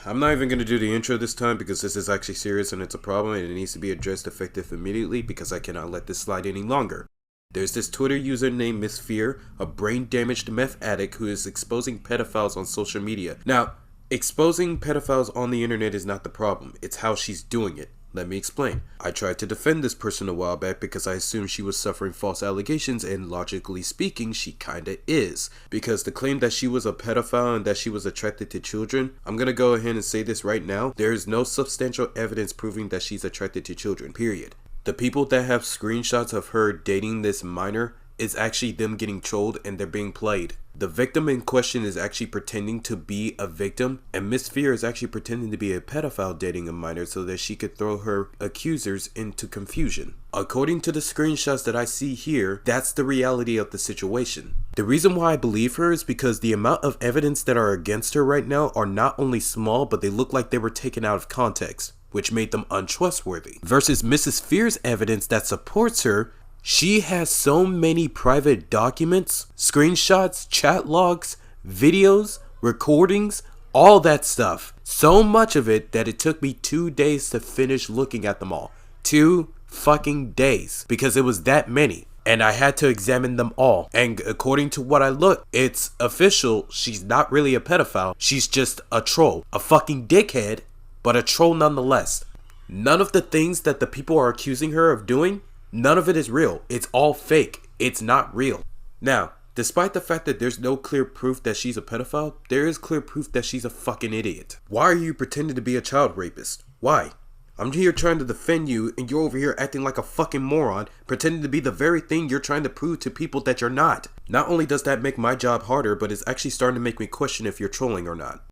I'm not even going to do the intro this time because this is actually serious and it's a problem and it needs to be addressed effective immediately because I cannot let this slide any longer. There's this Twitter user named Miss Fier, a brain-damaged meth addict who is exposing pedophiles on social media. Now, exposing pedophiles on the internet is not the problem, it's how she's doing it. Let me explain. I tried to defend this person a while back because I assumed she was suffering false allegations, and logically speaking, she kinda is. Because the claim that she was a pedophile and that she was attracted to children, I'm gonna go ahead and say this right now, there is no substantial evidence proving that she's attracted to children, period. The people that have screenshots of her dating this minor is actually them getting trolled and they're being played. The victim in question is actually pretending to be a victim, and Miss Fier is actually pretending to be a pedophile dating a minor so that she could throw her accusers into confusion. According to the screenshots that I see here, that's the reality of the situation. The reason why I believe her is because the amount of evidence that are against her right now are not only small, but they look like they were taken out of context, which made them untrustworthy. Versus Mrs. Fier's evidence that supports her, she has so many private documents, screenshots, chat logs, videos, recordings, all that stuff. So much of it that it took me 2 days to finish looking at them all. 2 fucking days. Because it was that many. And I had to examine them all. And according to what I looked, it's official. She's not really a pedophile. She's just a troll. A fucking dickhead, but a troll nonetheless. None of the things that the people are accusing her of doing, none of it is real. It's all fake. It's not real. Now, despite the fact that there's no clear proof that she's a pedophile, there is clear proof that she's a fucking idiot. Why are you pretending to be a child rapist? Why? I'm here trying to defend you and you're over here acting like a fucking moron, pretending to be the very thing you're trying to prove to people that you're not. Not only does that make my job harder, but it's actually starting to make me question if you're trolling or not.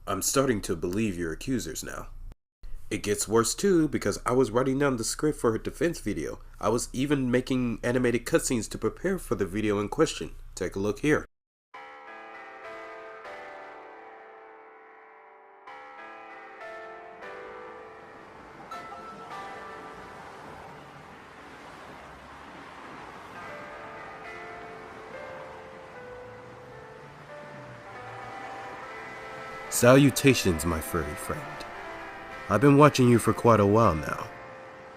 I'm starting to believe your accusers now. It gets worse too because I was writing down the script for her defense video. I was even making animated cutscenes to prepare for the video in question. Take a look here. Salutations, my furry friend. I've been watching you for quite a while now.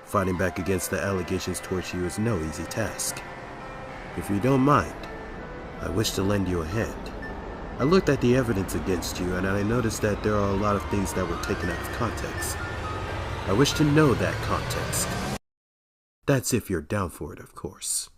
Fighting back against the allegations towards you is no easy task. If you don't mind, I wish to lend you a hand. I looked at the evidence against you and I noticed that there are a lot of things that were taken out of context. I wish to know that context. That's if you're down for it, of course.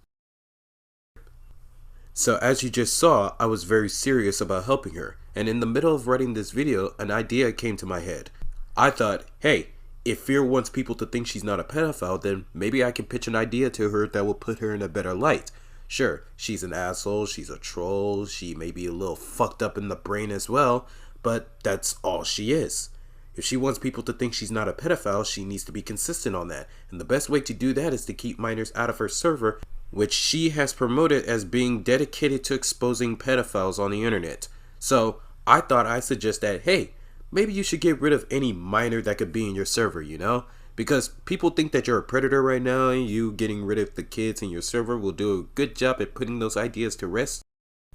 So as you just saw, I was very serious about helping her, and in the middle of writing this video, an idea came to my head. I thought, hey, if Fier wants people to think she's not a pedophile, then maybe I can pitch an idea to her that will put her in a better light. Sure, she's an asshole, she's a troll, she may be a little fucked up in the brain as well, but that's all she is. If she wants people to think she's not a pedophile, she needs to be consistent on that, and the best way to do that is to keep minors out of her server, which she has promoted as being dedicated to exposing pedophiles on the internet. So I thought I'd suggest that, hey, maybe you should get rid of any minor that could be in your server, you know? Because people think that you're a predator right now, and you getting rid of the kids in your server will do a good job at putting those ideas to rest.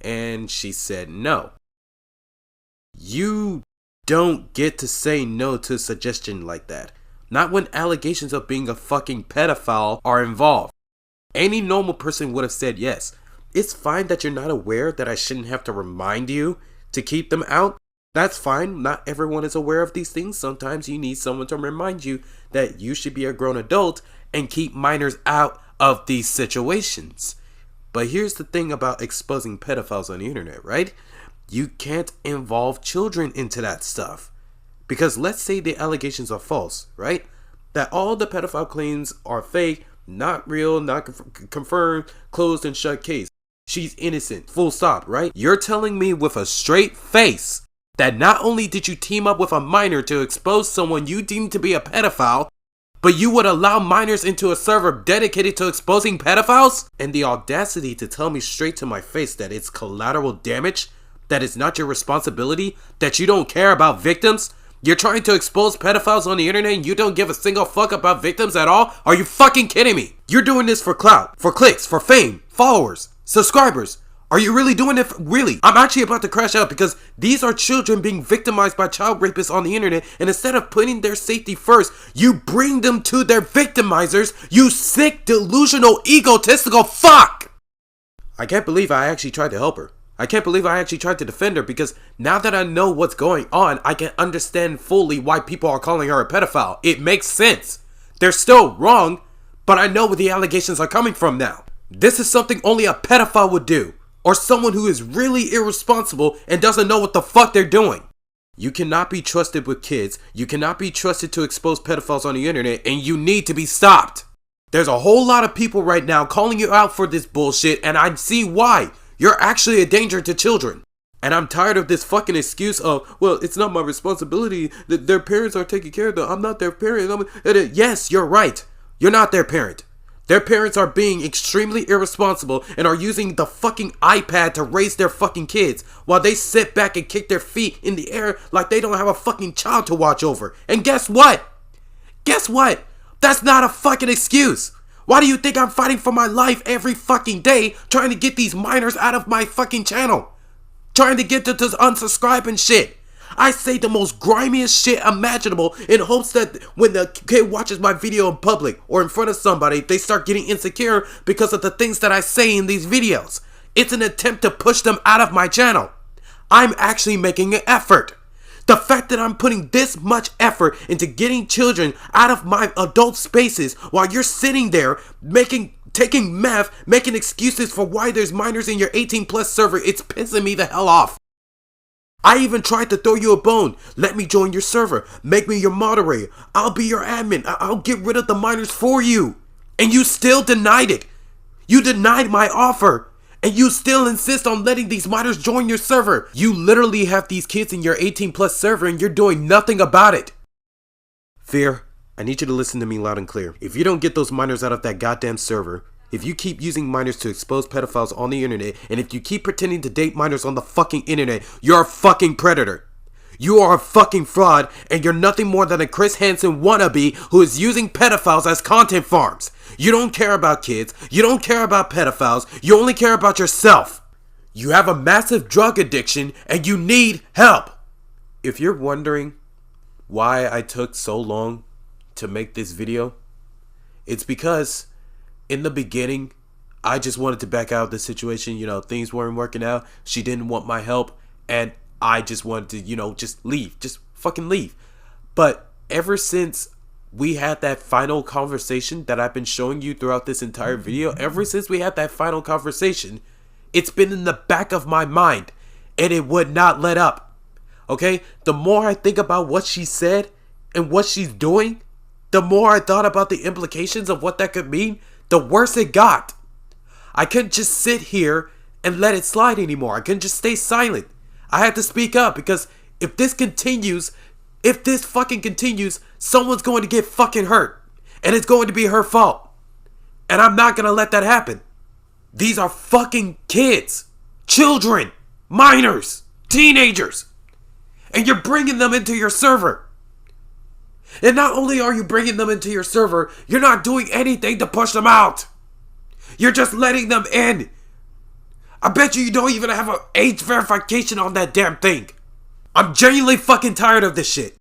And she said no. You don't get to say no to a suggestion like that. Not when allegations of being a fucking pedophile are involved. Any normal person would have said yes. It's fine that you're not aware that I shouldn't have to remind you to keep them out. That's fine. Not everyone is aware of these things. Sometimes you need someone to remind you that you should be a grown adult and keep minors out of these situations. But here's the thing about exposing pedophiles on the internet, right? You can't involve children into that stuff. Because let's say the allegations are false, right? That all the pedophile claims are fake, not real, not confirmed, closed and shut case. She's innocent, full stop, right? You're telling me with a straight face that not only did you team up with a minor to expose someone you deem to be a pedophile, but you would allow minors into a server dedicated to exposing pedophiles? And the audacity to tell me straight to my face that it's collateral damage, that it's not your responsibility, that you don't care about victims? You're trying to expose pedophiles on the internet and you don't give a single fuck about victims at all? Are you fucking kidding me? You're doing this for clout, for clicks, for fame, followers, subscribers. Are you really doing it? Really? I'm actually about to crash out because these are children being victimized by child rapists on the internet, and instead of putting their safety first, you bring them to their victimizers, you sick, delusional, egotistical fuck! I can't believe I actually tried to help her. I can't believe I actually tried to defend her because now that I know what's going on, I can understand fully why people are calling her a pedophile. It makes sense. They're still wrong, but I know where the allegations are coming from now. This is something only a pedophile would do. Or someone who is really irresponsible and doesn't know what the fuck they're doing. You cannot be trusted with kids. You cannot be trusted to expose pedophiles on the internet, and you need to be stopped. There's a whole lot of people right now calling you out for this bullshit, and I see why. You're actually a danger to children. And I'm tired of this fucking excuse of, well, it's not my responsibility. Their parents are taking care of them. I'm not their parent. Yes, you're right. You're not their parent. Their parents are being extremely irresponsible and are using the fucking iPad to raise their fucking kids while they sit back and kick their feet in the air like they don't have a fucking child to watch over. And guess what? Guess what? That's not a fucking excuse. Why do you think I'm fighting for my life every fucking day trying to get these minors out of my fucking channel? Trying to get them to unsubscribe and shit. I say the most grimiest shit imaginable in hopes that when the kid watches my video in public or in front of somebody, they start getting insecure because of the things that I say in these videos. It's an attempt to push them out of my channel. I'm actually making an effort. The fact that I'm putting this much effort into getting children out of my adult spaces while you're sitting there taking meth, making excuses for why there's minors in your 18 plus server, it's pissing me the hell off. I even tried to throw you a bone. Let me join your server. Make me your moderator. I'll be your admin. I'll get rid of the minors for you. And you still denied it. You denied my offer. And you still insist on letting these minors join your server. You literally have these kids in your 18 plus server and you're doing nothing about it. Fier, I need you to listen to me loud and clear. If you don't get those minors out of that goddamn server, if you keep using minors to expose pedophiles on the internet, and if you keep pretending to date minors on the fucking internet, you're a fucking predator. You are a fucking fraud, and you're nothing more than a Chris Hansen wannabe who is using pedophiles as content farms. You don't care about kids. You don't care about pedophiles. You only care about yourself. You have a massive drug addiction, and you need help. If you're wondering why I took so long to make this video, it's because in the beginning, I just wanted to back out of the situation. You know, things weren't working out. She didn't want my help. And I just wanted to, just leave. Just fucking leave. But ever since we had that final conversation that I've been showing you throughout this entire video, ever since we had that final conversation, it's been in the back of my mind. And it would not let up. Okay? The more I think about what she said and what she's doing, the more I thought about the implications of what that could mean, the worse it got. I couldn't just sit here and let it slide anymore. I couldn't just stay silent. I had to speak up because if this fucking continues, someone's going to get fucking hurt. And it's going to be her fault. And I'm not going to let that happen. These are fucking kids. Children. Minors. Teenagers. And you're bringing them into your server. And not only are you bringing them into your server, you're not doing anything to push them out. You're just letting them in. I bet you don't even have an age verification on that damn thing. I'm genuinely fucking tired of this shit.